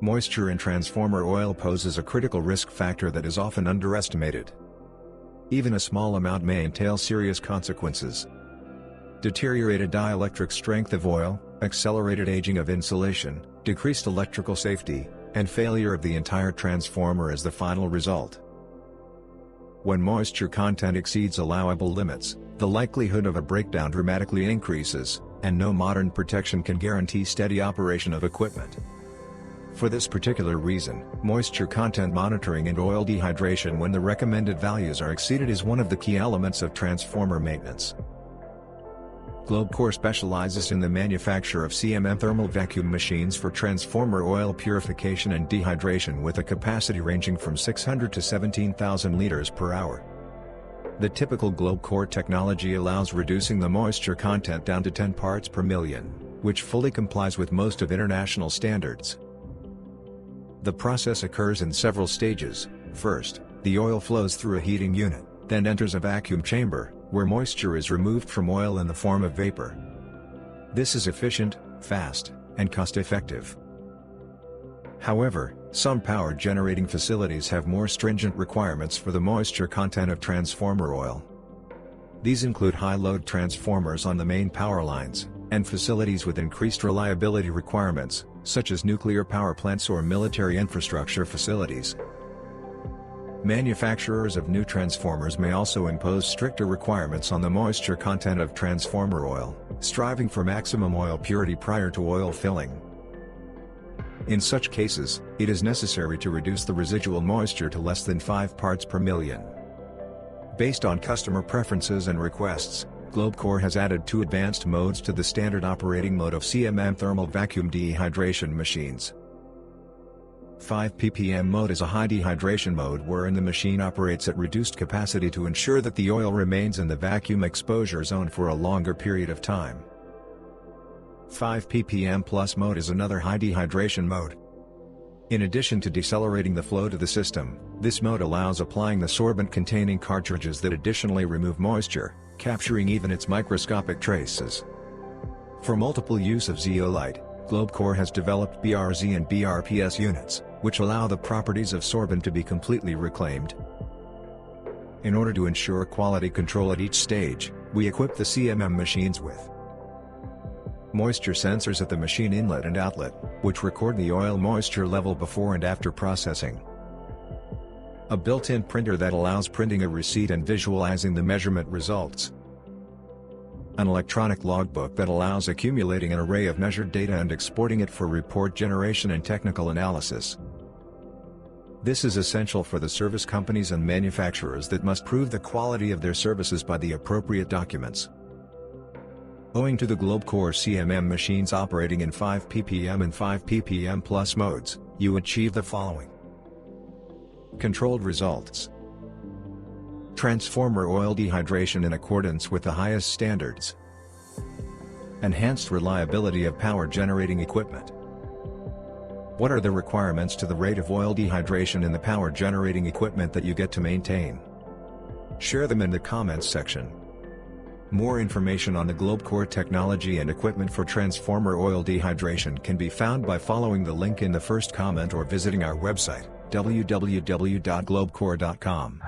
Moisture in transformer oil poses a critical risk factor that is often underestimated. Even a small amount may entail serious consequences. Deteriorated dielectric strength of oil, accelerated aging of insulation, decreased electrical safety, and failure of the entire transformer is the final result. When moisture content exceeds allowable limits, the likelihood of a breakdown dramatically increases, and no modern protection can guarantee steady operation of equipment. For this particular reason, moisture content monitoring and oil dehydration when the recommended values are exceeded is one of the key elements of transformer maintenance. GlobeCore specializes in the manufacture of CMM thermal vacuum machines for transformer oil purification and dehydration with a capacity ranging from 600 to 17,000 liters per hour. The typical GlobeCore technology allows reducing the moisture content down to 10 parts per million, which fully complies with most of international standards. The process occurs in several stages. First, the oil flows through a heating unit, then enters a vacuum chamber, where moisture is removed from oil in the form of vapor. This is efficient, fast, and cost-effective. However, some power-generating facilities have more stringent requirements for the moisture content of transformer oil. These include high-load transformers on the main power lines, and facilities with increased reliability requirements, such as nuclear power plants or military infrastructure facilities. Manufacturers of new transformers may also impose stricter requirements on the moisture content of transformer oil, striving for maximum oil purity prior to oil filling. In such cases, it is necessary to reduce the residual moisture to less than 5 parts per million. Based on customer preferences and requests, GlobeCore has added 2 advanced modes to the standard operating mode of CMM thermal vacuum dehydration machines. 5 PPM mode is a high dehydration mode wherein the machine operates at reduced capacity to ensure that the oil remains in the vacuum exposure zone for a longer period of time. 5 ppm plus mode is another high dehydration mode. In addition to decelerating the flow to the system, this mode allows applying the sorbent-containing cartridges that additionally remove moisture, capturing even its microscopic traces. For multiple use of zeolite, GlobeCore has developed BRZ and BRPS units, which allow the properties of sorbent to be completely reclaimed. In order to ensure quality control at each stage, we equip the CMM machines with moisture sensors at the machine inlet and outlet, which record the oil moisture level before and after processing. A built-in printer that allows printing a receipt and visualizing the measurement results. An electronic logbook that allows accumulating an array of measured data and exporting it for report generation and technical analysis. This is essential for the service companies and manufacturers that must prove the quality of their services by the appropriate documents. Owing to the GlobeCore CMM machines operating in 5 ppm and 5 ppm plus modes, you achieve the following: controlled results. Transformer oil dehydration in accordance with the highest standards. Enhanced reliability of power-generating equipment. What are the requirements to the rate of oil dehydration in the power-generating equipment that you get to maintain? Share them in the comments section. More information on the GlobeCore technology and equipment for transformer oil dehydration can be found by following the link in the first comment or visiting our website, www.globecore.com.